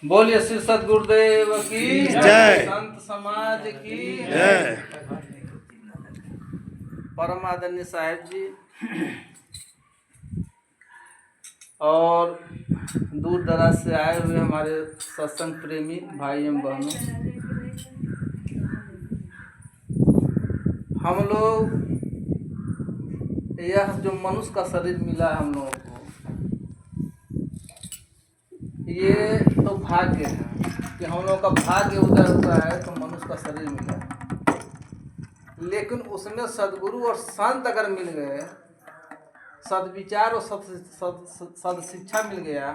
बोलिए श्री सद्गुरुदेव की जय। संत समाज की जय। परम आदरणीय साहेब जी और दूर दराज से आए हुए हमारे सत्संग प्रेमी भाई एवं बहनों, हम लोग यह जो मनुष्य का शरीर मिला है हम लोगों को, ये तो भाग्य है कि हम लोगों का भाग्य उदय हुआ है तो मनुष्य का शरीर मिला है। लेकिन उसमें सद्गुरु और संत अगर मिल गए, सद्विचार और सद शिक्षा मिल गया,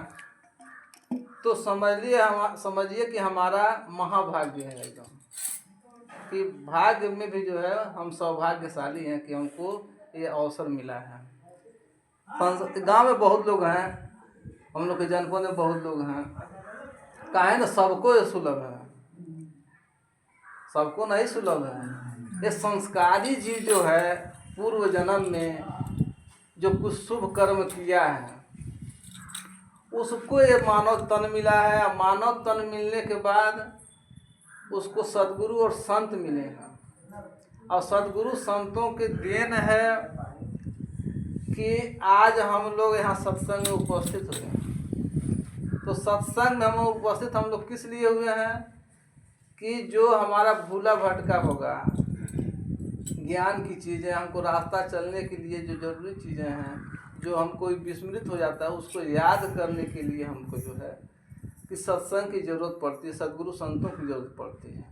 तो समझिए कि हमारा महाभाग्य है एकदम, कि भाग्य में भी जो है हम सौभाग्यशाली हैं कि हमको ये अवसर मिला है। गांव में बहुत लोग हैं, हम लोग के जनपद में बहुत लोग हैं, काहे ना सबको ये सुलभ है, सबको नहीं सुलभ है। ये संस्कारी जीव जो है पूर्व जन्म में जो कुछ शुभ कर्म किया है उसको ये मानव तन मिला है। मानव तन मिलने के बाद उसको सद्गुरु और संत मिले हैं, और सद्गुरु संतों के देन है कि आज हम लोग यहाँ सत्संग में उपस्थित हुए हैं। तो सत्संग में हम उपस्थित हम लोग किस लिए हुए हैं कि जो हमारा भूला भटका होगा, ज्ञान की चीज़ें, हमको रास्ता चलने के लिए जो जरूरी चीज़ें हैं, जो हमको विस्मृत हो जाता है, उसको याद करने के लिए हमको जो है कि सत्संग की ज़रूरत पड़ती है, सद्गुरु संतों की ज़रूरत पड़ती है।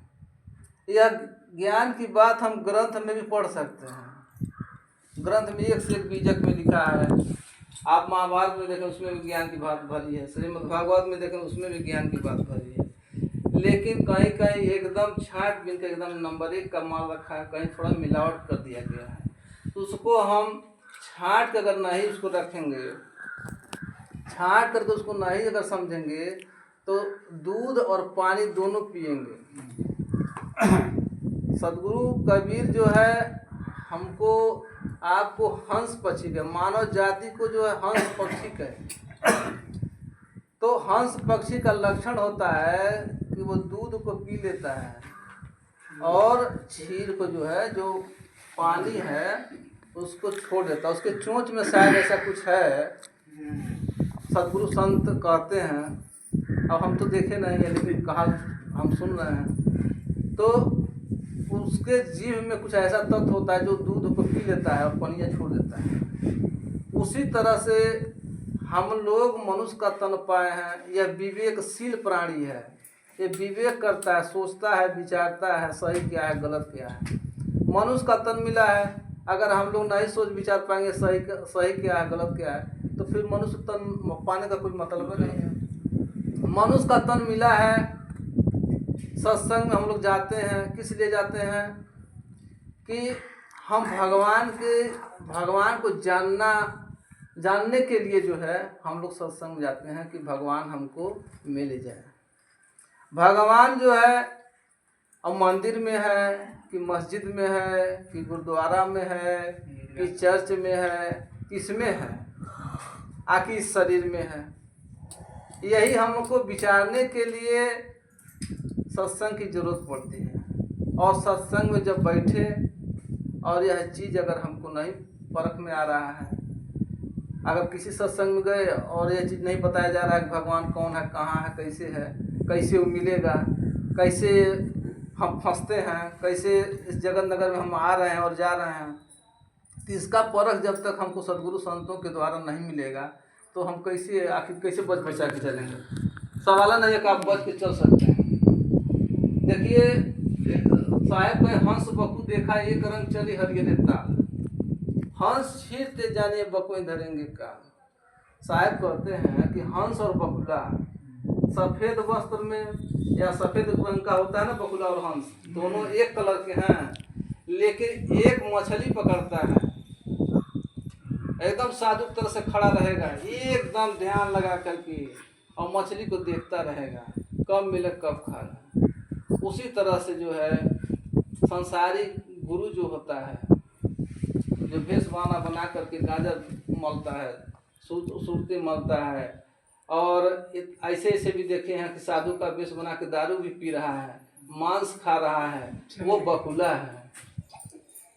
यह ज्ञान की बात हम ग्रंथ में भी पढ़ सकते हैं। ग्रंथ में एक से एक बीजक में लिखा है। आप महाभारत में देखें उसमें भी ज्ञान की बात भरी है, श्रीमद् भागवत में देखें उसमें भी ज्ञान की बात भरी है। लेकिन कहीं कहीं एकदम छांट बीन के एकदम नंबर 1 का माल रखा है, कहीं थोड़ा मिलावट कर दिया गया है। तो उसको हम छांट कर अगर नहीं उसको रखेंगे, छांट करके उसको नहीं अगर समझेंगे, तो दूध और पानी दोनों पिएंगे। सद्गुरु कबीर जो है हमको आपको हंस पक्षी कहे, मानव जाति को जो है हंस पक्षी कहे। तो हंस पक्षी का लक्षण होता है कि वो दूध को पी लेता है और क्षीर को जो है, जो पानी है उसको छोड़ देता है। उसके चोंच में शायद ऐसा कुछ है, सद्गुरु संत कहते हैं, अब हम तो देखे नहीं है लेकिन कहा हम सुन रहे हैं। तो उसके जीभ में कुछ ऐसा तत्व होता है जो दूध को पी लेता है और पनिया छोड़ देता है। उसी तरह से हम लोग मनुष्य का तन पाए हैं। यह विवेकशील प्राणी है, ये विवेक करता है, सोचता है, विचारता है, सही क्या है गलत क्या है। मनुष्य का तन मिला है, अगर हम लोग नहीं सोच विचार पाएंगे सही क्या है गलत क्या है, तो फिर मनुष्य तन पाने का कोई मतलब नहीं है। मनुष्य का तन मिला है, सत्संग में हम लोग जाते हैं, किस लिए जाते हैं कि हम भगवान को जानने के लिए जो है हम लोग सत्संग में जाते हैं कि भगवान हमको मिल जाए। भगवान जो है अब मंदिर में है कि मस्जिद में है कि गुरुद्वारा में है कि चर्च में है, किसमें है, आखिर इस शरीर में है। यही हमको विचारने के लिए सत्संग की जरूरत पड़ती है। और सत्संग में जब बैठे और यह चीज़ अगर हमको नहीं परख में आ रहा है, अगर किसी सत्संग में गए और यह चीज़ नहीं बताया जा रहा है कि भगवान कौन है, कहाँ है, कैसे वो मिलेगा, कैसे हम फंसते हैं, कैसे इस जगत नगर में हम आ रहे हैं और जा रहे हैं, तो इसका परख जब तक हमको सद्गुरु संतों के द्वारा नहीं मिलेगा तो हम कैसे बच बचा के चलेंगे। सवाल नहीं है कि आप बच के चल सकते हैं। देखिए साहेब भाई, हंस बकू देखा एक रंग चली हरियर ताल, हंस छीरते जाने बकुए धरेंगे काल। साहेब कहते हैं कि हंस और बकुला सफ़ेद वस्त्र में या सफ़ेद रंग का होता है ना, बकुला और हंस दोनों एक कलर के हैं, लेकिन एक मछली पकड़ता है, एकदम साजुक तरह से खड़ा रहेगा, एकदम ध्यान लगा करके, और मछली को देखता रहेगा कब मिले कब खाना। उसी तरह से जो है संसारी गुरु जो होता है, जो भेष बना करके गाजर मलता है, सुरती मलता है, और ऐसे ऐसे भी देखे हैं कि साधु का वेश बना के दारू भी पी रहा है, मांस खा रहा है, वो बकुला है,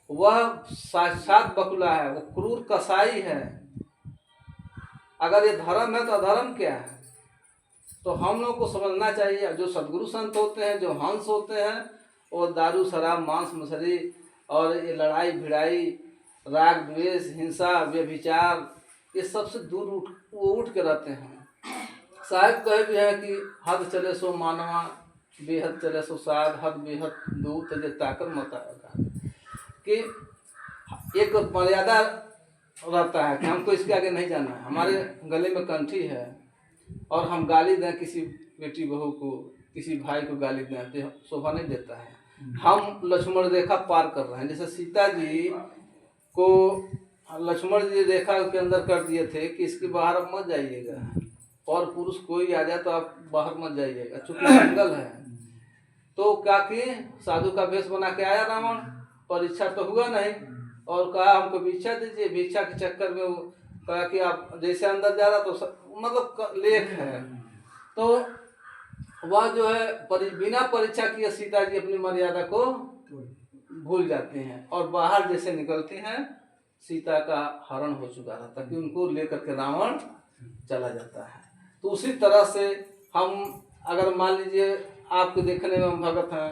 वह साक्षात बकुला है, वो क्रूर कसाई है। अगर ये धर्म है तो अधर्म क्या है? तो हम लोग को समझना चाहिए, जो सदगुरु संत होते हैं, जो हंस होते हैं, वो दारू शराब मांस मछली और ये लड़ाई भिड़ाई, राग द्वेष, हिंसा, व्यभिचार, ये सबसे दूर उठ के रहते हैं। साहिब कहे भी हैं कि हद चले सो मानवा, बेहद चले सो साध, हद बेहद दूर तजे ताकर मत आएगा। कि एक मर्यादा रहता है कि हमको इसके आगे नहीं जाना है। हमारे गले में कंठी है और हम गाली दें किसी बेटी बहू को, किसी भाई को गाली दें तो शोभा नहीं देता है। हम लक्ष्मण रेखा पार कर रहे हैं। जैसे सीता जी को लक्ष्मण जी रेखा के अंदर कर दिए थे कि इसके बाहर अब मत जाइएगा, और पुरुष कोई आ जाए तो आप बाहर मत जाइएगा, चूंकि जंगल है। तो क्या कि साधु का वेश बना के आया रावण, परीक्षा तो हुआ नहीं, और कहा हमको भिक्षा दीजिए। भिक्षा के चक्कर में वो कहा कि आप जैसे अंदर जा रहा तो मतलब लेख है, तो वह जो है बिना परीक्षा किए सीता जी अपनी मर्यादा को भूल जाती हैं, और बाहर जैसे निकलती हैं सीता का हरण हो चुका रहता कि उनको लेकर के रावण चला जाता है। तो उसी तरह से हम अगर मान लीजिए आपके देखने में हम भगत हैं,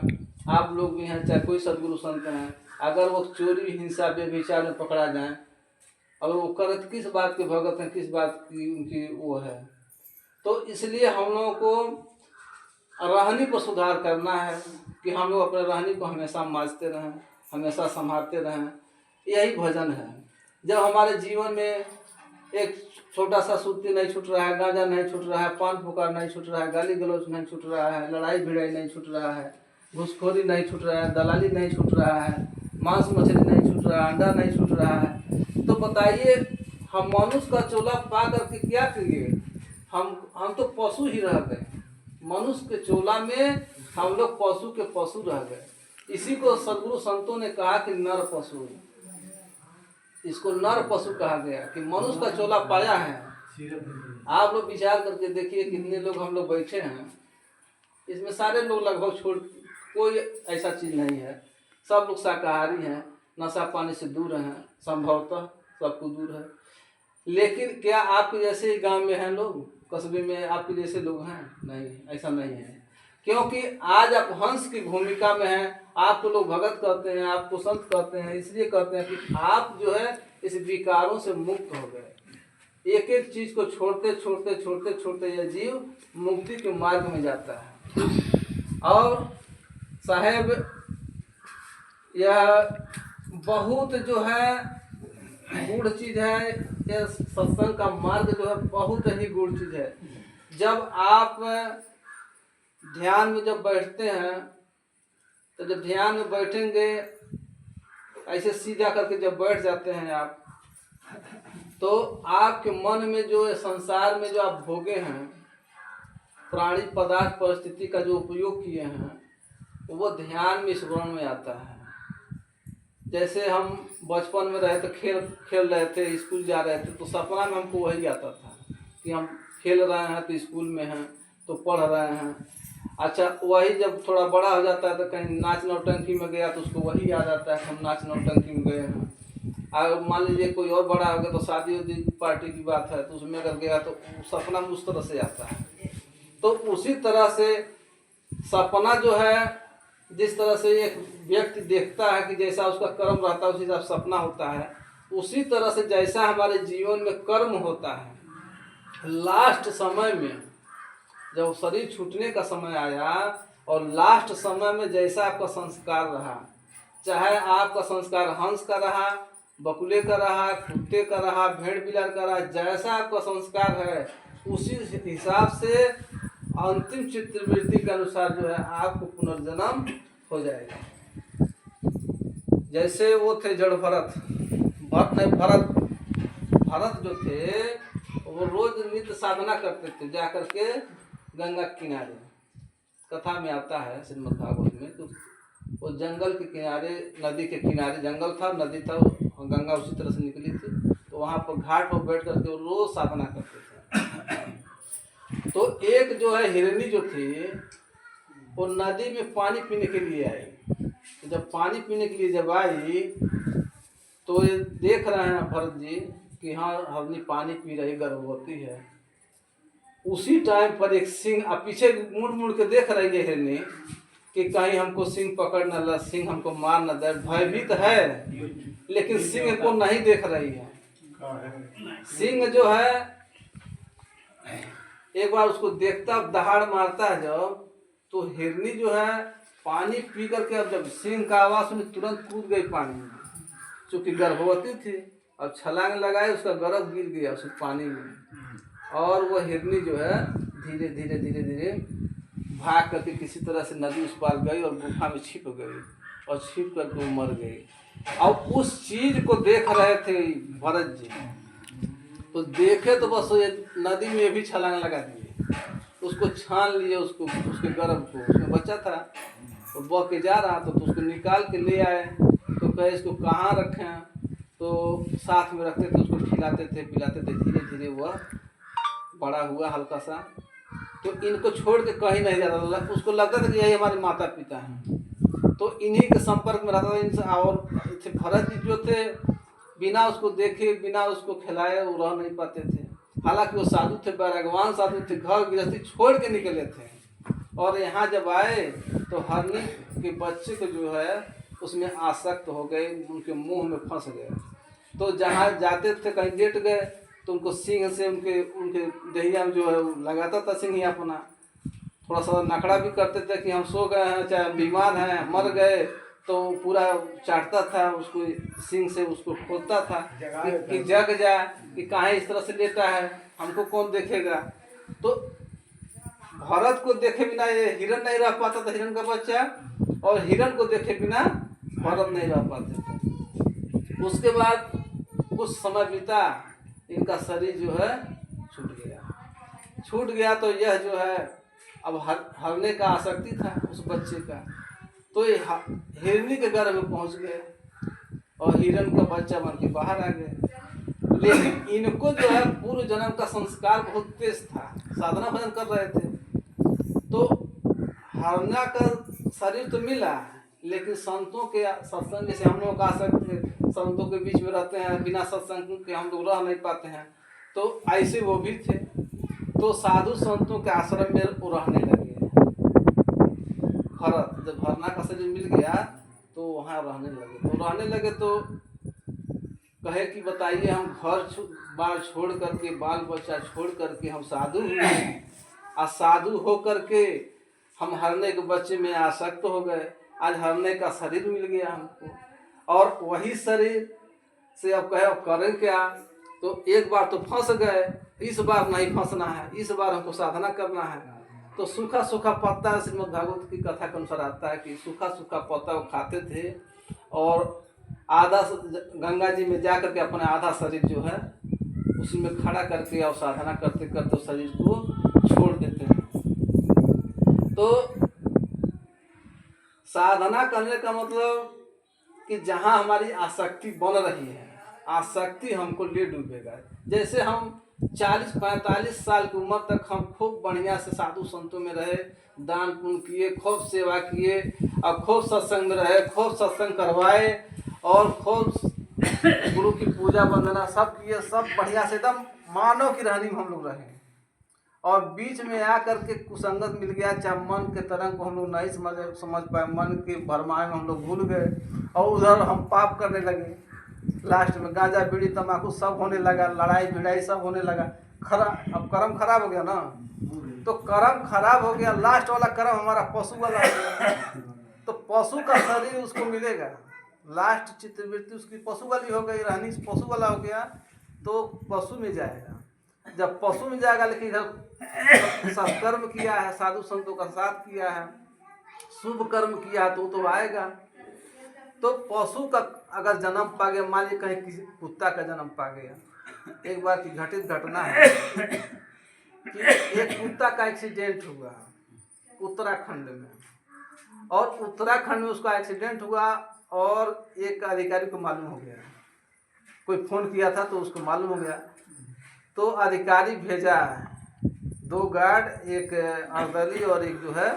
आप लोग भी हैं, चाहे कोई सदगुरु संत हैं, अगर वो चोरी हिंसा व्यभिचार में पकड़ा जाए, अगर वो करत किस बात के भगत हैं, किस बात की उनकी वो है। तो इसलिए हम लोगों को रहनी पर सुधार करना है कि हम लोग अपने रहनी को हमेशा मांझते रहें, हमेशा संभालते रहें। यही भजन है। जब हमारे जीवन में एक छोटा सा सुर्ती नहीं छूट रहा है, गांजा नहीं छूट रहा है, पान फुकार नहीं छूट रहा है, गाली गलौज नहीं छूट रहा है, लड़ाई भिड़ाई नहीं छूट रहा है, घूसखोरी नहीं छूट रहा है, दलाली नहीं छूट रहा है, मांस मछली नहीं छूट रहा है, अंडा नहीं छूट रहा है, तो बताइए हम मनुष्य का चोला पा करके क्या करिए? हम तो पशु ही रह गए। मनुष्य के चोला में हम लोग पशु के पशु रह गए। इसी को सदगुरु संतों ने कहा कि नर पशु, इसको नर पशु कहा गया कि मनुष्य का चोला पाया है। आप लोग विचार करके देखिए कितने लोग हम लोग बैठे हैं, इसमें सारे लोग लगभग छोड़, कोई ऐसा चीज़ नहीं है, सब लोग शाकाहारी हैं, नशा पानी से दूर हैं, संभवतः सबको दूर है। लेकिन क्या आपके जैसे ही गांव में हैं लोग, कस्बे में आपके जैसे लोग हैं? नहीं, ऐसा नहीं है। क्योंकि आज आप हंस की भूमिका में हैं, आपको लोग भगत कहते हैं, आपको संत कहते हैं, इसलिए कहते हैं कि आप जो है इस विकारों से मुक्त हो गए। एक एक चीज को छोड़ते छोड़ते छोड़ते छोड़ते यह जीव मुक्ति के मार्ग में जाता है। और साहेब यह बहुत जो है गूढ़ चीज है, यह सत्संग का मार्ग जो है बहुत ही गूढ़ चीज है। जब आप ध्यान में जब बैठते हैं, तो जब ध्यान में बैठेंगे ऐसे सीधा करके जब बैठ जाते हैं आप, तो आपके मन में जो संसार में जो आप भोगे हैं, प्राणी पदार्थ परिस्थिति का जो उपयोग किए हैं, वो ध्यान में स्मरण में आता है। जैसे हम बचपन में रहे तो खेल रहे थे, स्कूल जा रहे थे, तो सपना में हमको वही आता था कि हम खेल रहे हैं तो स्कूल में हैं तो पढ़ रहे हैं। अच्छा, वही जब थोड़ा बड़ा हो जाता है तो कहीं नाच नौटंकी में गया तो उसको वही याद आता है कि हम नाच नौटंकी में गए हैं। अगर मान लीजिए कोई और बड़ा हो गया तो शादी उदी पार्टी की बात है तो उसमें अगर गया तो सपना में उस तरह से आता है। तो उसी तरह से सपना जो है, जिस तरह से एक व्यक्ति देखता है कि जैसा उसका कर्म रहता है उसी हिसाब सपना होता है, उसी तरह से जैसा हमारे जीवन में कर्म होता है, लास्ट समय में जब शरीर छूटने का समय आया और लास्ट समय में जैसा आपका संस्कार रहा, चाहे आपका संस्कार हंस का रहा, बकुले का रहा, कुत्ते का रहा, भेड़ बिलार का रहा, जैसा आपका संस्कार है उसी हिसाब से अंतिम चित्रवृत्ति के अनुसार जो है आपको पुनर्जन्म हो जाएगा। जैसे वो थे जड़ भरत जो थे वो रोज नित्य साधना करते थे, जा करके गंगा के किनारे, कथा में आता है श्रीमद् भागवत में, तो वो जंगल के किनारे, नदी के किनारे, जंगल था, नदी था, गंगा उसी तरह से निकली थी, तो वहाँ पर घाट पर बैठ करके वो रोज साधना करते थे। तो एक जो है हिरनी जो थी वो नदी में पानी पीने के लिए आई। तो जब पानी पीने के लिए जब आई तो ये देख रहे हैं भरत जी कि हाँ हिरनी पानी पी रही, गर्भवती है। उसी टाइम पर एक सिंह पीछे मुड़ मुड़ के देख रही है हिरनी कि कहीं हमको सिंह पकड़ न ले, सिंह हमको मार न दे। भयभीत है लेकिन सिंह को नहीं देख रही है। सिंह जो है एक बार उसको देखता दहाड़ मारता है जब, तो हिरनी जो है पानी पी करके अब जब सिंह का आवाज सुनी तुरंत कूद गई पानी में, चूंकि गर्भवती थी। अब छलांग लगाए, उसका गर्भ गिर गया उस पानी में, और वह हिरनी जो है धीरे धीरे धीरे धीरे भाग करके किसी तरह से नदी उस पार गई और गुफा में छिप गई, और छिप करके वो मर गई। अब उस चीज को देख रहे थे भरत जी, तो देखे तो बस ये नदी में भी छलांग लगा दिए, उसको छान लिए, उसको उसके गर्भ को, उसमें बच्चा था वो बह के जा रहा था, तो उसको निकाल के ले आए। तो कहे इसको कहाँ रखें, तो साथ में रखते थे, उसको खिलाते थे पिलाते थे। धीरे धीरे वह बड़ा हुआ हल्का सा, तो इनको छोड़ के कहीं नहीं जाता था। उसको लगता था कि यही हमारे माता पिता हैं, तो इन्हीं के संपर्क में रहता था इनसे। और भरत जी जो थे बिना उसको देखे बिना उसको खिलाए वो रह नहीं पाते थे। हालांकि वो साधु थे, बैरागवान साधु थे, घर गृहस्थी छोड़ के निकले थे, और यहाँ जब आए तो हिरनी के बच्चे को जो है उसमें आसक्त हो गए, उनके मुंह में फंस गए। तो जहाँ जाते थे कहीं लेट गए तो उनको सिंह से उनके उनके दहिया में जो है लगाता था सिंह ही अपना। थोड़ा सा नखड़ा भी करते थे कि हम सो गए हैं, चाहे बीमार हैं, मर गए, तो पूरा चाटता था उसको, सिंह से उसको खोदता था कि जग जाए, कि काहे इस तरह से लेटा है, हमको कौन देखेगा। तो भरत को देखे बिना ये हिरण नहीं रह पाता था, हिरण का बच्चा, और हिरण को देखे बिना भरत नहीं रह पाते थे। उसके बाद कुछ समय बीता, इनका शरीर जो है छूट गया। तो यह जो है अब हरने का आसक्ति था उस बच्चे का, तो ये हिरनी के गर्भ में पहुंच गए और हिरण का बच्चा बन के बाहर आ गए। लेकिन इनको जो है पूर्व जन्म का संस्कार बहुत तेज था, साधना भजन कर रहे थे, तो हरना का शरीर तो मिला, लेकिन संतों के सत्संग, जैसे हम लोग का आसक्ति संतों के बीच में रहते हैं, बिना सत्संग के हम लोग रह नहीं पाते हैं, तो ऐसे वो भी थे। तो साधु संतों के आश्रम में वो रहने लगे। भरत जब हरना का शरीर मिल गया तो वहाँ रहने लगे। तो कहे कि बताइए, हम घर बार छोड़ करके, बाल बच्चा छोड़ करके हम साधु हुए, और साधु हो करके हम हरने के बच्चे में आसक्त हो गए। आज हरने का शरीर मिल गया हमको, और वही शरीर से अब कहे अब करें क्या। तो एक बार तो फंस गए, इस बार नहीं फंसना है, इस बार हमको साधना करना है। तो सूखा सूखा पत्ता, श्रीमद् भागवत की कथा के अनुसार आता है कि सूखा सूखा पत्ता वो खाते थे, और आधा गंगा जी में जा करके अपना आधा शरीर जो है उसमें खड़ा करके और साधना करते करते शरीर को छोड़ देते हैं। तो साधना करने का मतलब कि जहाँ हमारी आसक्ति बन रही है, आसक्ति हमको ले डूबेगा। जैसे हम 40-45 साल की उम्र तक हम खूब बढ़िया से साधु संतों में रहे, दान पुण्य किए, खूब सेवा किए, और खूब सत्संग में रहे, खूब सत्संग करवाए, और खूब गुरु की पूजा वंदना सब किए, सब बढ़िया से एकदम मानव की रहनी में हम लोग रहे। और बीच में आकर के कुसंगत मिल गया, चाहे मन के तरंग को हम लोग नहीं समझ पाए, मन के भरमाए में हम लोग भूल गए, और उधर हम पाप करने लगे। लास्ट में गांजा बीड़ी तंबाकू सब होने लगा, लड़ाई भिड़ाई सब होने लगा। अब कर्म खराब हो गया ना, तो कर्म खराब हो गया, लास्ट वाला कर्म हमारा पशु वाला हो गया। तो पशु का शरीर उसको मिलेगा, लास्ट चित्तवृत्ति उसकी पशु वाली हो गई, रहनी पशु वाला हो गया, तो पशु में जाएगा। जब पशु में जाएगा, लेकिन इधर सत्कर्म किया है, साधु संतों का साथ किया है, शुभ कर्म किया है, तो आएगा। तो पशु का अगर जन्म पा गया, मान लीजिए कहीं किसी कुत्ता का जन्म पा गया। एक बार की घटित घटना है कि एक कुत्ता का एक्सीडेंट हुआ उत्तराखंड में, और उत्तराखंड में उसका एक्सीडेंट हुआ, और एक अधिकारी को मालूम हो गया, कोई फोन किया था तो उसको मालूम हो गया, तो अधिकारी भेजा 2 गार्ड, एक अर्दली और एक जो है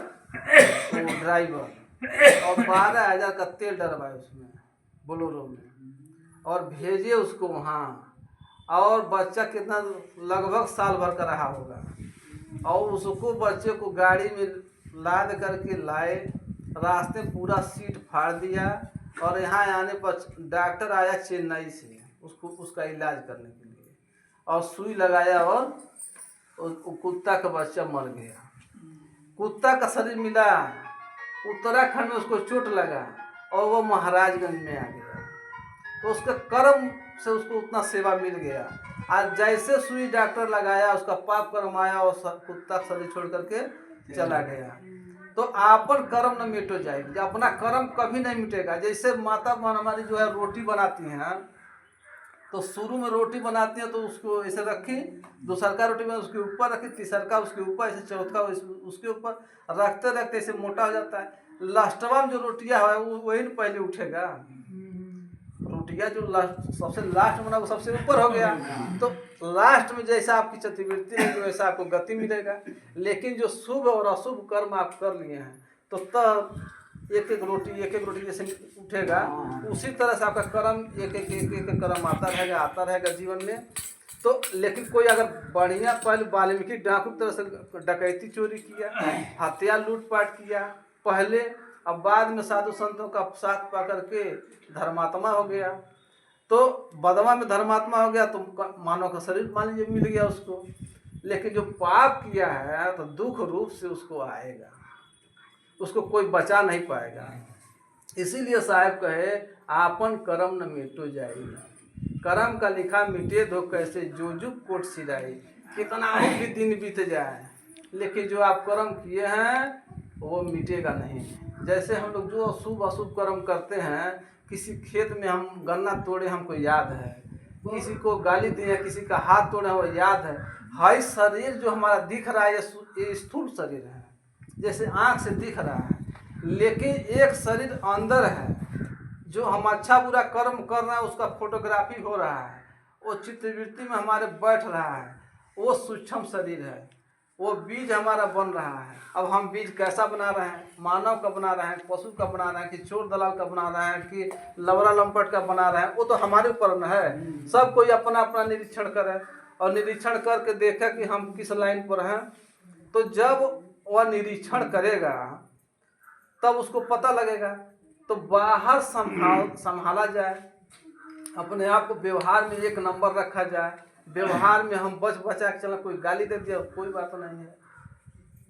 वो ड्राइवर, और 12,000 का तेल डलवाए उसमें बोलोरो में, और भेजे उसको वहाँ। और बच्चा कितना लगभग साल भर का रहा होगा, और उसको बच्चे को गाड़ी में लाद करके लाए, रास्ते में पूरा सीट फाड़ दिया, और यहाँ आने पर डॉक्टर आया चेन्नई से उसका इलाज करने के लिए, और सुई लगाया, और कुत्ता का बच्चा मर गया। कुत्ता का शरीर मिला, उत्तराखंड में उसको चोट लगा, और वो महाराजगंज में आ गया। तो उसके कर्म से उसको उतना सेवा मिल गया। आज जैसे सुई डॉक्टर लगाया, उसका पाप कर्म आया, और कुत्ता शरीर छोड़ करके चला गया। तो आपन कर्म न मिटो जाएगी, अपना कर्म कभी नहीं मिटेगा। जैसे माता हमारी जो है रोटी बनाती हैं, तो शुरू में रोटी बनाती हैं तो उसको ऐसे रखी, दूसरका रोटी में उसके ऊपर रखी, तीसरका उसके ऊपर, ऐसे चौथा उसके ऊपर रखते रखते ऐसे मोटा हो जाता है। लास्टवा में जो रोटियाँ है वही न पहले उठेगा। रोटियाँ जो सबसे लास्ट बना वो सबसे ऊपर हो गया, तो लास्ट में जैसा आपकी चतुर्वृत्ति रहेगी वैसा आपको गति मिलेगा। लेकिन जो शुभ और अशुभ कर्म आप कर लिए हैं, तो तब एक एक रोटी जैसे उठेगा, उसी तरह से आपका कर्म एक एक कर्म आता रहेगा जीवन में। तो लेकिन कोई अगर बढ़िया पहले वाल्मीकि डाकू की तरह से डकैती चोरी किया, हत्या लूटपाट किया पहले, अब बाद में साधु संतों का साथ पा करके धर्मात्मा हो गया, तो बदवा में धर्मात्मा हो गया, तो मानव का शरीर मान लीजिए मिल गया उसको। लेकिन जो पाप किया है तो दुख रूप से उसको आएगा, उसको कोई बचा नहीं पाएगा। इसीलिए साहब कहे आपन कर्म न मिटो जाएगा, कर्म का लिखा मिटे दो कैसे, जो जुग कोट सिराई। कितना भी दिन बीत जाए, लेकिन जो आप कर्म किए हैं वो मिटेगा नहीं। जैसे हम लोग जो अशुभ अशुभ कर्म करते हैं, किसी खेत में हम गन्ना तोड़े हमको याद है, किसी को गाली दिए, किसी का हाथ तोड़े वो याद है। हाई शरीर जो हमारा दिख रहा है ये स्थूल शरीर है, जैसे आँख से दिख रहा है, लेकिन एक शरीर अंदर है जो हम अच्छा बुरा कर्म कर रहे हैं, उसका फोटोग्राफी हो रहा है, वो चित्तवृत्ति में हमारे बैठ रहा है, वो सूक्ष्म शरीर है, वो बीज हमारा बन रहा है। अब हम बीज कैसा बना रहे हैं, मानव का बना रहे हैं, पशु का बना रहे हैं, कि चोर दलाल का बना रहे हैं, कि लवरा लंपट का बना रहे हैं, वो तो हमारे ऊपर न है। सब कोई अपना अपना निरीक्षण करे, और निरीक्षण करके देखे कि हम किस लाइन पर हैं। तो जब वह निरीक्षण करेगा तब उसको पता लगेगा। तो बाहर संभाला जाए, अपने आप को व्यवहार में एक नंबर रखा जाए, व्यवहार में हम बचा के चला। कोई गाली दे दिया कोई बात नहीं है,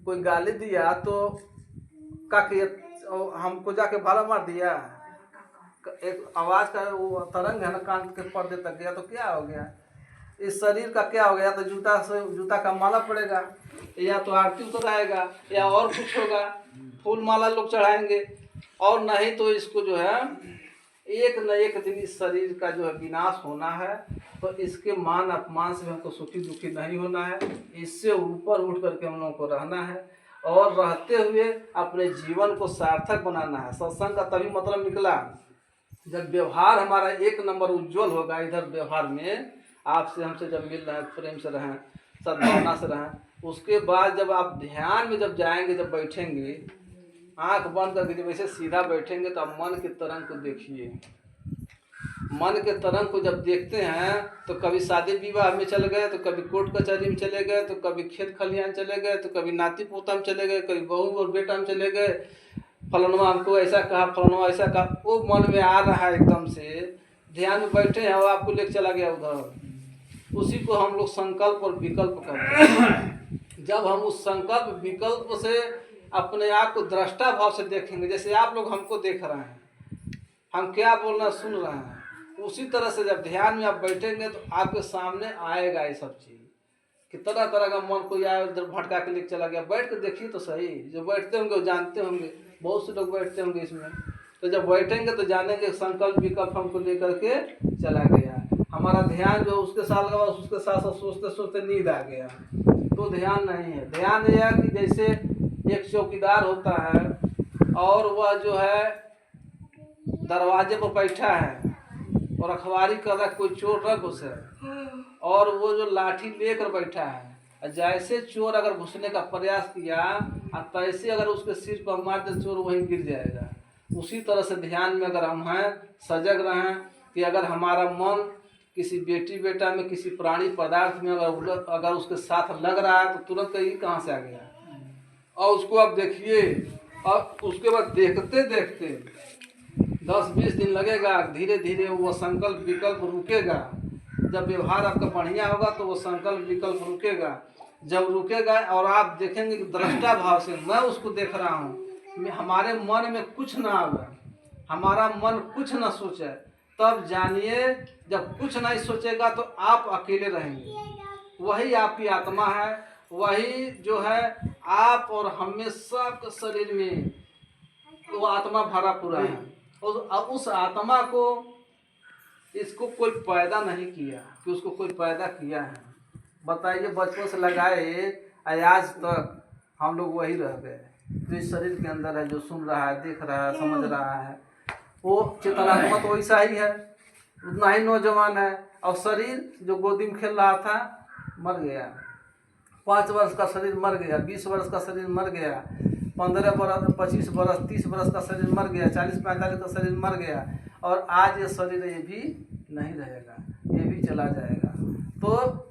कोई गाली दिया तो का हमको जाके भाला मार दिया, एक आवाज़ का वो तरंग है ना कान के पर्दे तक गया तो क्या हो गया, इस शरीर का क्या हो गया। तो जूता का माला पड़ेगा, या तो आरती उतराएगा, या और कुछ होगा, फूल माला लोग चढ़ाएंगे, और नहीं तो इसको जो है एक न एक दिन इस शरीर का जो है विनाश होना है। तो इसके मान अपमान से हमको सुखी दुखी नहीं होना है, इससे ऊपर उठ करके हम लोगों को रहना है, और रहते हुए अपने जीवन को सार्थक बनाना है। सत्संग का तभी मतलब निकला जब व्यवहार हमारा एक नंबर उज्जवल होगा। इधर व्यवहार में आपसे हमसे जब मिल रहे हैं, प्रेम से रहें, सद्भावना से रहें, उसके बाद जब आप ध्यान में जब जाएंगे, जब बैठेंगे, आंख बंद करके जब ऐसे सीधा बैठेंगे, तो आप मन के तरंग को देखिए। मन के तरंग को जब देखते हैं तो कभी शादी विवाह में चले गए, तो कभी कोर्ट कचहरी में चले गए, तो कभी खेत खलिहान चले गए, तो कभी नाती पोता में चले गए, कभी बहू और बेटा में चले गए, फलाना हमको ऐसा कहा, फलाना ऐसा कहा, वो मन में आ रहा है एकदम से। ध्यान में बैठे हैं, वो आपको लेकर चला गया उधर। उसी को हम लोग संकल्प और विकल्प करते हैं। जब हम उस संकल्प विकल्प से अपने आप को दृष्टा भाव से देखेंगे, जैसे आप लोग हमको देख रहे हैं, हम क्या बोलना सुन रहे हैं, उसी तरह से जब ध्यान में आप बैठेंगे तो आपके सामने आएगा ये सब चीज़। कि तरह तरह का मन कोई आया उधर भटका के लेके चला गया, बैठ कर देखिए तो सही। जो बैठते होंगे वो जानते होंगे, बहुत से लोग बैठते होंगे इसमें। तो जब बैठेंगे तो जानेंगे संकल्प विकल्प हमको लेकर के चला गया। हमारा ध्यान जो उसके साथ लगा, उसके साथ साथ सोचते सोचते नींद आ गया, तो ध्यान नहीं है। ध्यान यह है कि जैसे एक चौकीदार होता है, और वह जो है दरवाजे पर बैठा है और रखवारी कर रहा है, कोई चोर रख उसे, और वो जो लाठी लेकर बैठा है, और जैसे चोर अगर घुसने का प्रयास किया और तैसे अगर उसके सिर पर मार दे चोर वहीं गिर जाएगा। उसी तरह से ध्यान में अगर हम हैं, सजग रहें कि अगर हमारा मन किसी बेटी बेटा में, किसी प्राणी पदार्थ में अगर उसके साथ लग रहा है तो तुरंत कहीं कहाँ से आ गया। और उसको आप देखिए, और उसके बाद देखते देखते 10-20 दिन लगेगा, धीरे धीरे वो संकल्प विकल्प रुकेगा। जब व्यवहार आपका बढ़िया होगा तो वो संकल्प विकल्प रुकेगा। जब रुकेगा और आप देखेंगे कि दृष्टा भाव से मैं उसको देख रहा हूँ, हमारे मन में कुछ ना आवे, हमारा मन कुछ ना सोचे, तब जानिए जब कुछ नहीं सोचेगा तो आप अकेले रहेंगे। वही आपकी आत्मा है, वही जो है आप और हमेशा के शरीर में वो आत्मा भरा पूरा है। और उस आत्मा को इसको कोई पैदा नहीं किया कि उसको कोई पैदा किया है। बताइए, बचपन से लगाए आज तक हम लोग वही रह गए। जो इस शरीर के अंदर है, जो सुन रहा है, देख रहा है, समझ रहा है, वो चेतनात्मा तो वैसा ही है, उतना ही नौजवान है। और शरीर जो गोदी में खेल रहा था मर गया, 5 वर्ष का शरीर मर गया, 20 वर्ष का शरीर मर गया, 15 वर्ष, 25 वर्ष, 30 वर्ष का शरीर मर गया, 40-45 का शरीर मर गया। और आज ये शरीर ये भी नहीं रहेगा, ये भी चला जाएगा। तो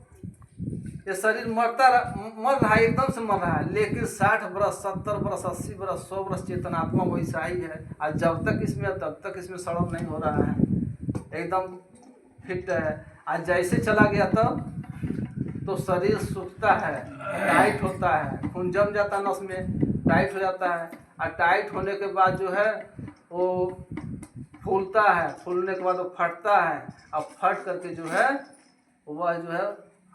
ये शरीर मर रहा है, एकदम से मर रहा है, लेकिन 60 वर्ष, 70 वर्ष, 80 वर्ष, 100 वर्ष चेतनात्मा वैसा ही है। आज जब तक इसमें तब तक इसमें सड़न नहीं हो रहा है, एकदम फिट है। आज जैसे चला गया तब तो शरीर सूखता है, टाइट होता है, खून जम जाता है नस में, टाइट हो जाता है। और टाइट होने के बाद जो है वो फूलता है, फूलने के बाद वो फटता है, और फट करके जो है वह जो है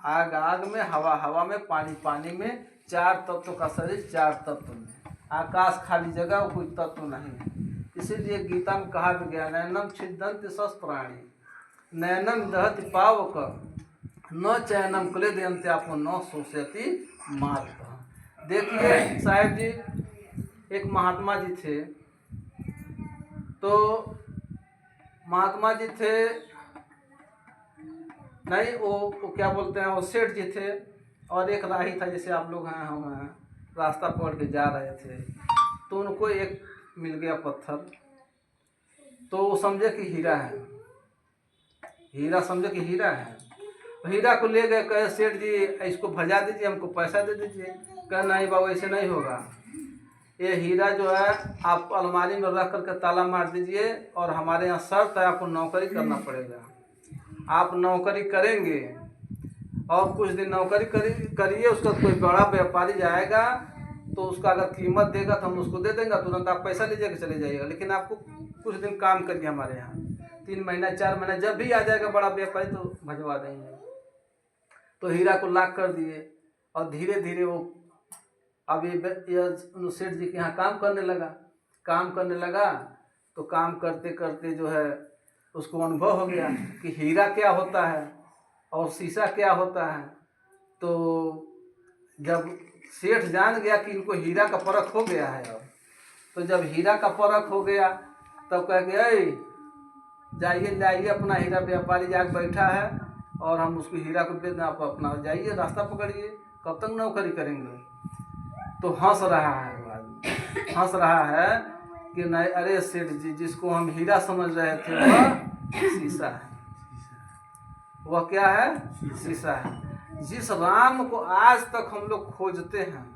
आग आग में, हवा हवा में, पानी पानी में, 4 तत्व का शरीर 4 तत्व में, आकाश खाली जगह, कोई तत्व नहीं है। इसीलिए गीता में कहा भी गया, नैनम छिदन्ति शस्त्राणि नैनम दहति पावक न चैनम क्लेदयन्ते आपो न शोषयति मातः। देखिए साहेब जी, एक महात्मा जी थे, तो महात्मा जी थे नहीं, वो क्या बोलते हैं, वो सेठ जी थे, और एक राही था, जैसे आप लोग हैं, हम हैं, रास्ता पकड़ के जा रहे थे, तो उनको एक मिल गया पत्थर, तो वो समझे कि हीरा है, हीरा समझे कि हीरा है। हीरा को ले गए, कहे सेठ जी इसको भजा दीजिए, हमको पैसा दे दीजिए। कहे नहीं बाबू, ऐसे नहीं होगा, ये हीरा जो है आप अलमारी में रख करके ताला मार दीजिए, और हमारे यहाँ शर्त है, आपको नौकरी करना पड़ेगा। आप नौकरी करेंगे और कुछ दिन नौकरी करिए, उसका कोई बड़ा व्यापारी जाएगा तो उसका अगर कीमत देगा तो हम उसको दे देंगे, तुरंत आप पैसा ले जाके चले जाइएगा। लेकिन आपको कुछ दिन काम करिए हमारे यहाँ, 3 महीना 4 महीना, जब भी आ जाएगा बड़ा व्यापारी तो भजवा देंगे। तो हीरा को लाख कर दिए, और धीरे धीरे वो अब ये सेठ जी के यहाँ काम करने लगा। तो काम करते करते जो है उसको अनुभव हो गया कि हीरा क्या होता है और शीशा क्या होता है। तो जब सेठ जान गया कि इनको हीरा का परख हो गया है, अब तो जब हीरा का परख हो गया तब कह गया, जाइए लाइए अपना हीरा, व्यापारी जाके बैठा है और हम उसको हीरा को बेच दें, आप अपना जाइए रास्ता पकड़िए, कब तक नौकरी करेंगे। तो हंस रहा है वो आदमी, हंस रहा है कि नहीं, अरे सेठ जी, जिसको हम हीरा समझ रहे थे वह शीशा है। वह क्या है? शीशा है। जिस राम को आज तक हम लोग खोजते हैं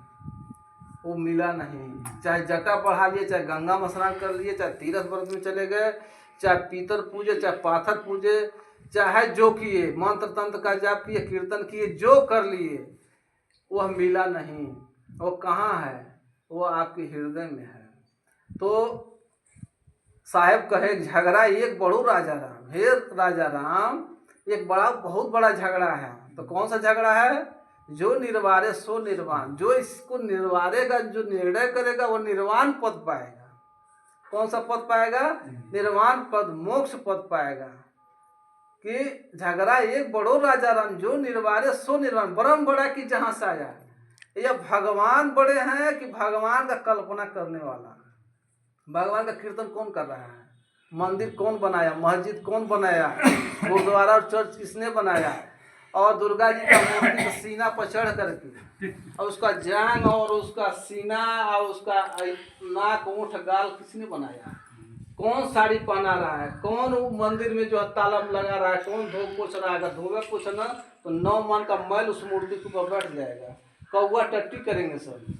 वो मिला नहीं। चाहे जटा बढ़ा लिए, चाहे गंगा में स्नान कर लिए, चाहे तीर्थ व्रत में चले गए, चाहे पीतर पूजे, चाहे पाथर पूजे, चाहे जो किए, मंत्र तंत्र का जाप किए, कीर्तन किए, जो कर लिए, वह मिला नहीं। वो कहाँ है? वो आपके हृदय में है। तो साहेब कहे, झगड़ा एक बड़ो राजा राम, हे राजा राम, एक बहुत बड़ा झगड़ा है। तो कौन सा झगड़ा है? जो निर्वारे सो निर्वाण, जो इसको निर्वारेगा, जो निर्णय करेगा वो निर्वाण पद पाएगा। कौन सा पद पाएगा? निर्वाण पद, मोक्ष पद पाएगा। कि झगड़ा एक बड़ो राजा राम, जो निर्वारे सो निर्वाण, ब्रह्म बड़ा की जहाँ से आया। यह भगवान बड़े हैं कि भगवान का कल्पना करने वाला। भगवान का कीर्तन कौन कर रहा है? मंदिर कौन बनाया? मस्जिद कौन बनाया? गुरुद्वारा और चर्च किसने बनाया? और दुर्गा जी का मूर्ति को सीना पर चढ़ करके और उसका जांग और उसका सीना और उसका नाक ऊँट गाल किसने बनाया? कौन साड़ी पहना रहा है? कौन मंदिर में जो है ताला लगा रहा है? कौन धो पोछ रहा है? अगर धोगा पोछना तो 9 मन का मैल उस मूर्ति के ऊपर बैठ जाएगा, कौवा टट्टी करेंगे सब।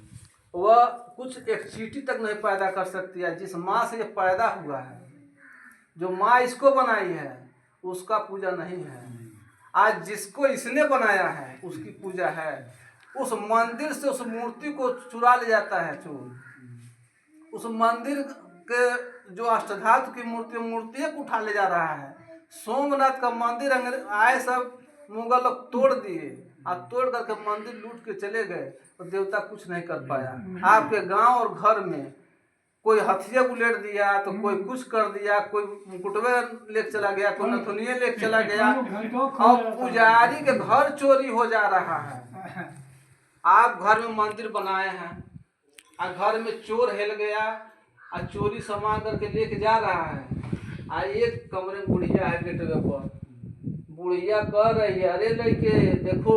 वह कुछ एक चींटी तक नहीं पैदा कर सकती है। जिस माँ से ये पैदा हुआ है, जो माँ इसको बनाई है, उसका पूजा नहीं है। आज जिसको इसने बनाया है उसकी पूजा है। उस मंदिर से उस मूर्ति को चुरा ले जाता है चोर। उस मंदिर के जो अष्टधातु की मूर्ति को उठा ले जा रहा है। सोमनाथ का मंदिर आए सब मुगल लोग तोड़ दिए और तोड़ करके मंदिर लूट के चले गए, तो देवता कुछ नहीं कर पाया। आपके गांव और घर में कोई हथिया उलेट दिया, तो कोई कुछ कर दिया, कोई मुकुटवे लेके चला गया, कोई नथुनिया लेके चला गया, और पुजारी के घर चोरी हो जा रहा है। आप घर में मंदिर बनाए हैं और घर में चोर हिल गया और चोरी सामान करके लेके जा रहा है। एक कमरे में बुढ़िया है गेटवे पर, बुढ़िया कह रही है, अरे लड़के देखो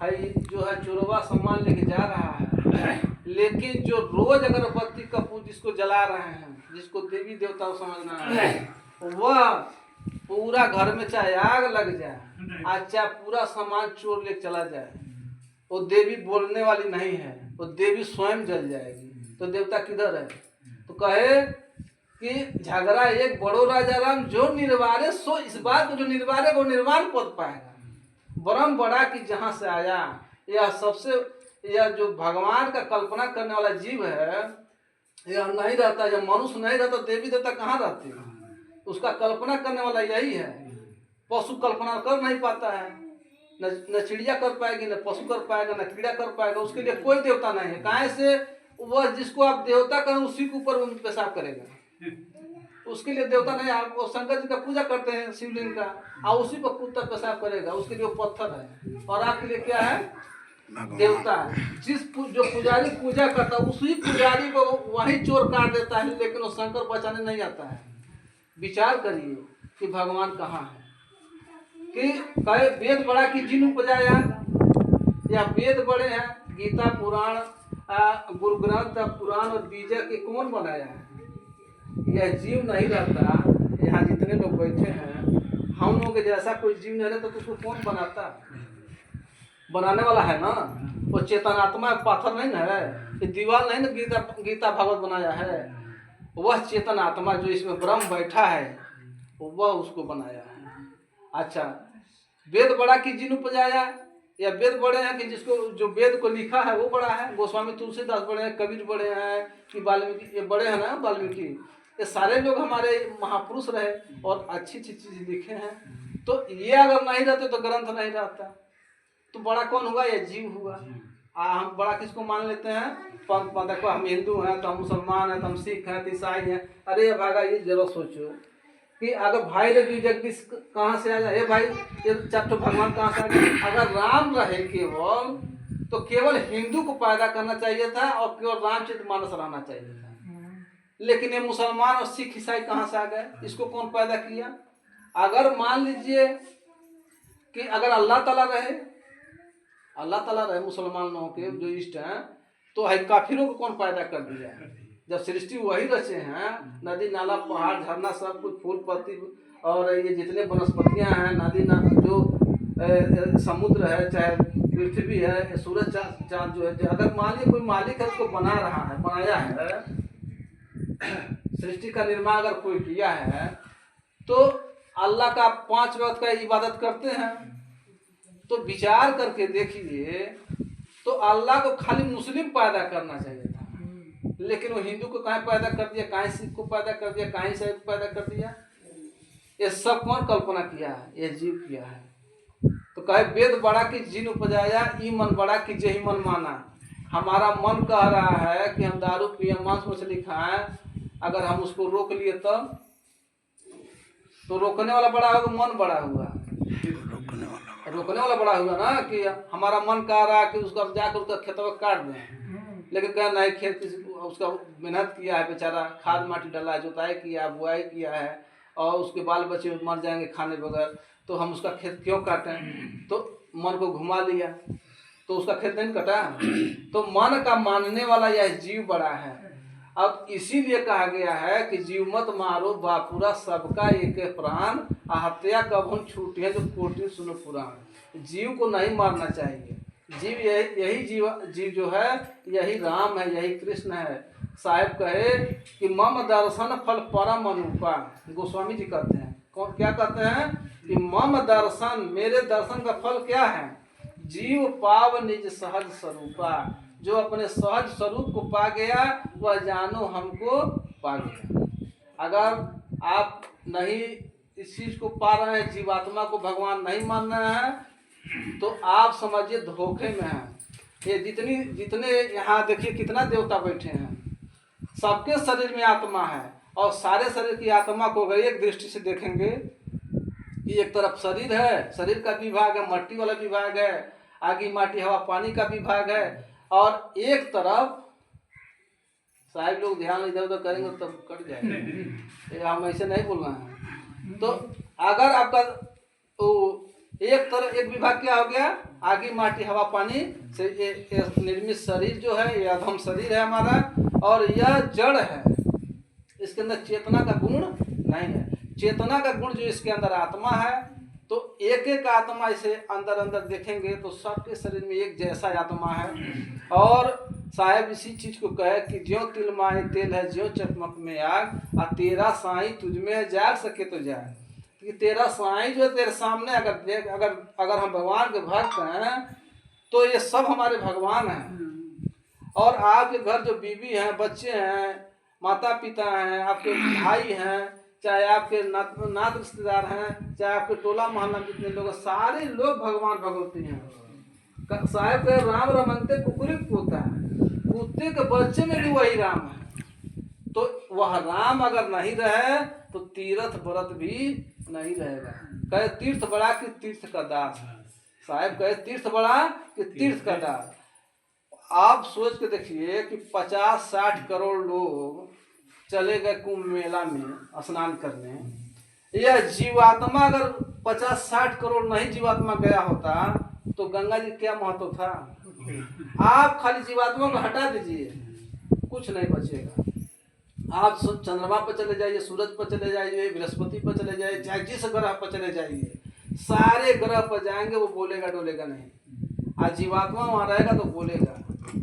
है जो है चोरवा सामान लेके जा रहा है। लेकिन जो रोज अगरबत्ती कपूर जिसको जला रहे हैं, जिसको देवी देवता समझना है, वह पूरा घर में चाहे आग लग जाए आज चाहे पूरा सामान चोर लेके चला जाए, वो देवी बोलने वाली नहीं है, वो देवी स्वयं जल जाएगी। तो देवता किधर है? तो कहे कि झगड़ा एक बड़ो राजा राम जो निर्वारे सो, इस बात को जो निर्वारे वो निर्वाण पद पाएगा। ब्रह्म बड़ा कि जहाँ से आया, यह सबसे, यह जो भगवान का कल्पना करने वाला जीव है, यह नहीं रहता। जब मनुष्य नहीं रहता देवी देवता कहाँ रहते हैं? उसका कल्पना करने वाला यही है। पशु कल्पना कर नहीं पाता है, न चिड़िया कर पाएगी, न पशु कर पाएगा, न कीड़ा कर पाएगा। उसके लिए कोई देवता नहीं है। काहे से? वह जिसको आप देवता करें उसी के ऊपर पेशाब करेगा। उसके लिए देवता नहीं। आप शंकर जी का पूजा करते हैं शिवलिंग का, और उसी पर कुत्ता पेशाब करेगा, उसके लिए वो पत्थर है। और आपके लिए क्या है? देवता है। जो पुजारी पूजा करता है उसी पुजारी को वही चोर काट देता है, लेकिन वो शंकर बचाने नहीं आता है। विचार करिए कि भगवान कहाँ है। कि कहे वेद बड़ा कि जिन उपजाया, या वेद बड़े हैं, गीता पुराण गुरु ग्रंथ पुराण और बीजा के कौन बनाया है? यह जीव नहीं रहता। यहाँ जितने लोग बैठे हैं, हम लोग के जैसा कोई जीव नहीं रहता तो उसको कौन बनाता? बनाने वाला है ना, वो चेतनात्मा पाथर नहीं ना है, ये दीवार नहीं ना गीता भागवत बनाया है। वह चेतन आत्मा जो इसमें ब्रह्म बैठा है, वह उसको बनाया है। अच्छा, वेद बड़ा कि जिन उपजाया, या वेद बड़े हैं कि जिसको जो वेद को लिखा है वो बड़ा है। गोस्वामी तुलसीदास बड़े हैं, कबीर बड़े हैं, कि वाल्मीकि, ये बड़े हैं ना वाल्मीकि, ये सारे लोग हमारे महापुरुष रहे और अच्छी अच्छी चीज लिखे हैं। तो ये अगर नहीं रहते तो ग्रंथ नहीं रहता। तो बड़ा कौन हुआ? ये जीव हुआ। हम बड़ा किसको मान लेते हैं? पंथ। देखो हम हिंदू हैं तो हम मुसलमान हैं, तो हम सिख हैं, तो ईसाई हैं। अरे भागा, ये जरूर सोचो कि अगर भाई लगी जगदीश कहाँ से आ जाए? भाई ये चार भगवान कहाँ से आ गए? अगर राम रहे केवल, तो केवल हिंदू को पैदा करना चाहिए था और केवल रामचरितमानस रहना चाहिए था। लेकिन ये मुसलमान और सिख ईसाई कहाँ से आ गए? इसको कौन पैदा किया? अगर मान लीजिए कि अगर अल्लाह ताला रहे मुसलमान लोगों के जो इष्ट हैं, तो है काफिरों को कौन पैदा कर दिया? जब सृष्टि वही रचे हैं, नदी नाला पहाड़ झरना सब कुछ, फूल पत्ती और ये जितने वनस्पतियां हैं, नदी जो समुद्र है, चाहे पृथ्वी है, सूरज चांद जो है, अगर मान लीजिए कोई मालिक है उसको बना रहा है, बनाया है, सृष्टि का निर्माण अगर कोई किया है, तो अल्लाह का 5 वक्त का इबादत करते हैं। तो विचार करके देखिए, तो अल्लाह को खाली मुस्लिम पैदा करना चाहिए था, लेकिन वो हिंदू को कहाँ पैदा कर दिया, कहाँ सिख को पैदा कर दिया, कहाँ ईसाई को पैदा कर दिया। ये सब कौन कल्पना किया है? ये जीव किया है। तो कहे वेद बड़ा कि जिन उपजाया, ई मन बड़ा कि जही मन माना। हमारा मन कह रहा है कि हम दारू पिए, मांस मछली खाएं, अगर हम उसको रोक लिए तब, तो रोकने वाला बड़ा होगा, मन बड़ा हुआ। रोकने वाला बड़ा हुआ ना, कि हमारा मन कह रहा है कि उसका जाकर उसका खेतवा काट दें, लेकिन क्या नहीं, खेत उसका मेहनत किया है बेचारा, खाद माटी डाला है, जुताई किया है, बुआई किया है, और उसके बाल बच्चे मर जाएंगे खाने बगैर, तो हम उसका खेत क्यों काटें? तो मन को घुमा लिया तो उसका खेत नहीं कटा। तो मन का मानने वाला यह जीव बड़ा है। अब इसीलिए कहा गया है कि जीव मत मारो बापुरा सबका एक प्राण, हत्या कब छूटी है जो कोटि सुनो पुराण। जीव को नहीं मारना चाहिए। जीव यही जीव जो है यही राम है, यही कृष्ण है। साहेब कहे कि मम दर्शन फल परम अनुपा। गोस्वामी जी कहते हैं, कौन क्या कहते हैं कि मम दर्शन, मेरे दर्शन का फल क्या है, जीव पाव निज सहज स्वरूपा। जो अपने सहज स्वरूप को पा गया वह जानो हमको पा गया। अगर आप नहीं इस चीज को पा रहे हैं, जीवात्मा को भगवान नहीं मान रहे हैं, तो आप समझिए धोखे में हैं। ये जितने यहाँ देखिए कितना देवता बैठे हैं, सबके शरीर में आत्मा है। और सारे शरीर की आत्मा को अगर एक दृष्टि से देखेंगे कि एक तरफ शरीर है, शरीर का विभाग है, मट्टी वाला विभाग है, आगी माटी हवा पानी का विभाग है, और एक तरफ साहब लोग ध्यान इधर उधर करेंगे तब कट जाएगा। हम ऐसे नहीं बोल रहे हैं। तो अगर आपका एक तरफ एक विभाग क्या हो गया, आगी माटी हवा पानी से निर्मित शरीर जो है ये अधम शरीर है हमारा, और यह जड़ है। इसके अंदर चेतना का गुण नहीं है। चेतना का गुण जो इसके अंदर आत्मा है, तो एक एक आत्मा इसे अंदर अंदर देखेंगे तो सबके शरीर में एक जैसा आत्मा है। और साहेब इसी चीज को कहे कि ज्यों तिल माए तेल है, ज्यों चकमक में आग, और तेरा साईं तुझमें जाग सके तो जाए। कि तेरा साईं जो है तेरे सामने अगर हम भगवान के भक्त हैं तो ये सब हमारे भगवान हैं। और आपके घर जो बीवी हैं, बच्चे हैं, माता पिता हैं, आपके भाई हैं, चाहे आपके नात रिश्तेदार हैं, चाहे आपके टोला मोहल्ला में जितने लोग, सारे लोग भगवान भगवती हैं। साहेब कहे राम रमनते कुकुरी पोता है, कुत्ते के बच्चे में भी वही राम है। तो वह राम अगर नहीं रहे तो तीर्थ व्रत भी नहीं रहेगा। कहे तीर्थ बड़ा कि तीर्थ का दास। साहेब कहे तीर्थ बड़ा कि तीर्थ का दास। आप सोच के देखिए कि 50-60 करोड़ लोग चले गए कुंभ मेला में स्नान करने। यह जीवात्मा अगर 50-60 करोड़ नहीं जीवात्मा गया होता तो गंगा जी क्या महत्व था। आप खाली जीवात्मा को हटा दीजिए, कुछ नहीं बचेगा। आप चंद्रमा पर चले जाइए, सूरज पर चले जाइए, बृहस्पति पर चले जाइए, चाहे जिस ग्रह पर चले जाइए, सारे ग्रह पर जाएंगे वो बोलेगा डोलेगा नहीं। आज जीवात्मा वहां रहेगा तो बोलेगा।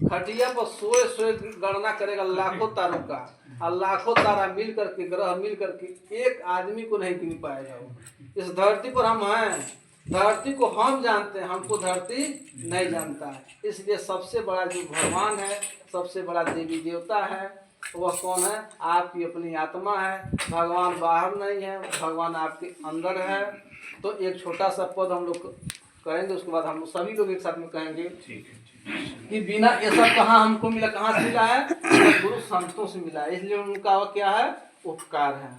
खटिया पर सोए सोए गणना करेगा लाखों तारों का, और लाखों तारा मिल करके, ग्रह मिल करके एक आदमी को नहीं गिन पाएगा वो। इस धरती पर हम हैं, धरती को हम जानते हैं, हमको धरती नहीं जानता है। इसलिए सबसे बड़ा जो भगवान है, सबसे बड़ा देवी देवता है, वह कौन है? आपकी अपनी आत्मा है। भगवान बाहर नहीं है, भगवान आपके अंदर है। तो एक छोटा सा पद हम लोग कहेंगे, उसके बाद हम सभी लोग एक साथ में कहेंगे कि बिना ये सब कहाँ हमको मिला, कहाँ से मिला है? गुरु संतों से मिला है। इसलिए उनका क्या है? उपकार है।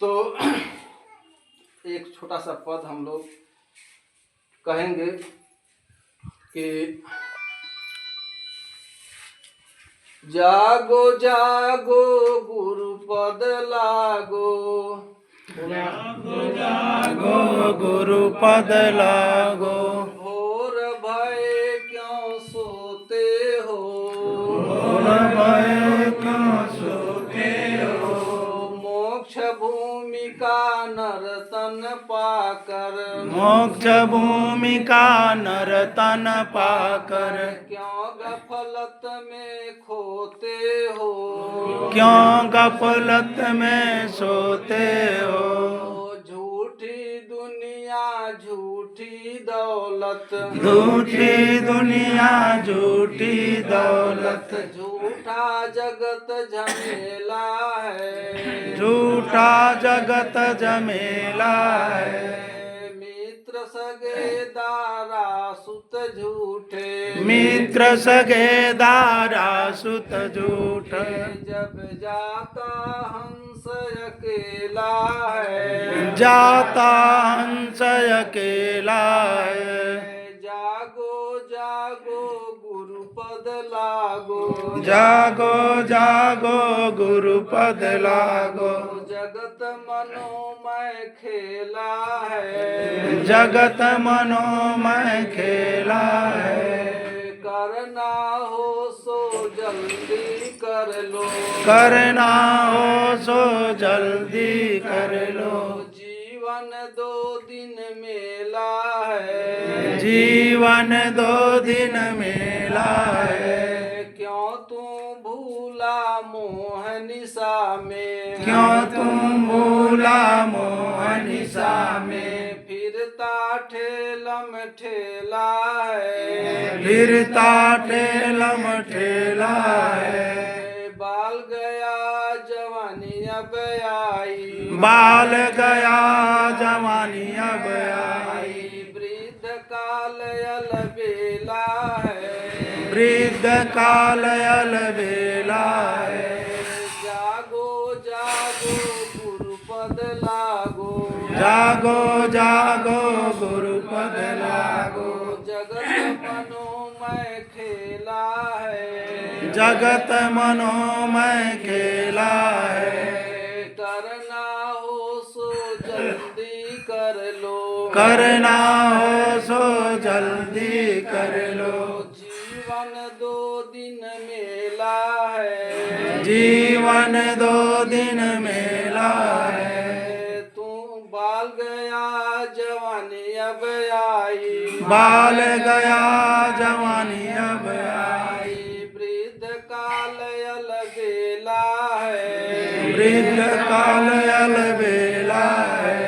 तो एक छोटा सा पद हम लोग कहेंगे कि जागो जागो गुरु पद लागो, जागो जागो गुरु पद लागो, भोर भय क्यों सोते हो, भोर भय क्यों सोते हो, मोक्ष भूमि का नर्तन पाकर, मोक्ष भूमि का नर्तन पाकर, क्यों गफलत में खोते हो, क्यों गफलत में सोते हो, झूठी दुनिया झूठी दौलत, झूठी दुनिया झूठी दौलत, झूठा जगत झमेला है, झूठा जगत झमेला है, मित्र सगे दारा सुत झूठे, मित्र सगे दारा सुत झूठ, जब जाता हंस अकेला है, जाता हंस अकेला है, जागो जागो गुरु पद लागो, जागो जागो गुरु पद लागो, जगत मनोमय खेला है, जगत मनोमय खेला है। करना हो सो जल्दी कर लो, करना हो सो जल्दी कर लो। जीवन 2 दिन मेला है, जीवन 2 दिन मेला है। क्यों तू भूला मोह निशा में, क्यों तुम भूला मोह निशा में। फिरता ठेलम ठेला है, फिरता ठेलम ठेला है। बाल गया जवानी अब आई, बाल गया जवानी अब आई। वृद्ध काल अलबेला है, वृद्ध काल अलबेला है। जागो जागो गुरुपद लागो, जागो जागो गुरुपद लागो। जगत मनोमय खेला है, जगत मनोमय खेला है। करना हो सो जल्दी कर लो, करना हो सो जल्दी कर लो। जीवन 2 दिन मेला है, जीवन 2 दिन मेला है। तू बाल गया जवानी अब आई, बाल गया जवानी अब आई। वृद्ध काल अलबेला है, वृद्ध काल अलबेला है।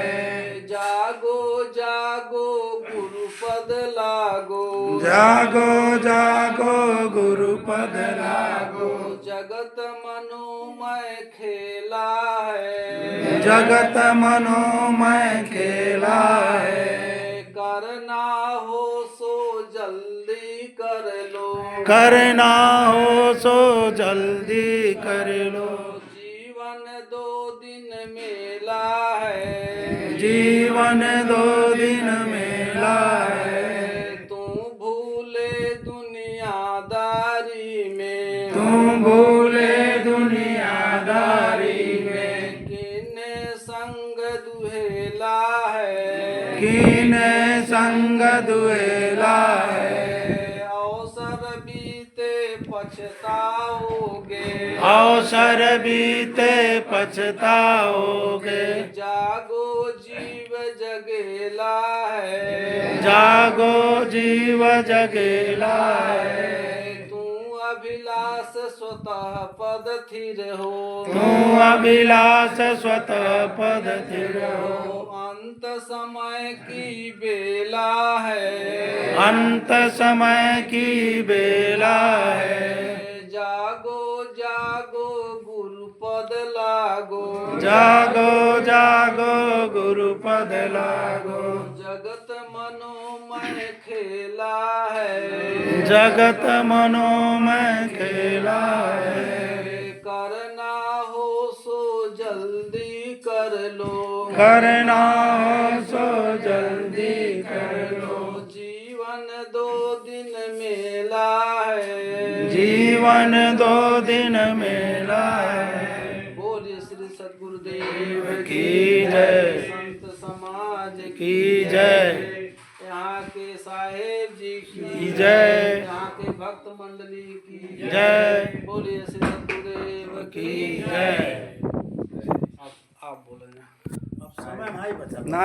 जागो जागो गुरुपद लागो, जागो जागो गुरुपद लागो। जगत मनोमय खेला है, जगत मनोमय खेला है। करना हो सो जल्दी कर लो, करना हो सो जल्दी कर लो। जीवन 2 दिन मेला है, जीवन 2 दिन मेला है। तू भूले दुनियादारी में, तू भूले दुनियादारी में। किने संग दुहेला है, कीने संग दुएला है। अवसर बीते पछताओगे, अवसर बीते पछताओगे। जागो जीव जगेला है, जागो जीव जगेला है। तू अभिलाष स्वतः पद थिर हो, तू अभिलाष स्वतः पद थिर हो। अंत समय की बेला है, अंत समय की बेला है। जागो जागो गुरुपद लागो, जागो जागो गुरुपद लागो। जगत मनोमय खेला है, जगत मनोमय खेला है। करना हो सो जल्दी कर लो, करना हो सो जल्दी कर लो। जीवन 2 दिन मेला है, जीवन 2 दिन मेला है। बोलिए श्री सद्गुरुदेव की जय। संत समाज की जय। यहाँ के साहेब जी की जय। यहाँ के भक्त मंडली की जय। बोलिए श्री सद्गुरुदेव की जय। आप बोलेंगे। नहीं।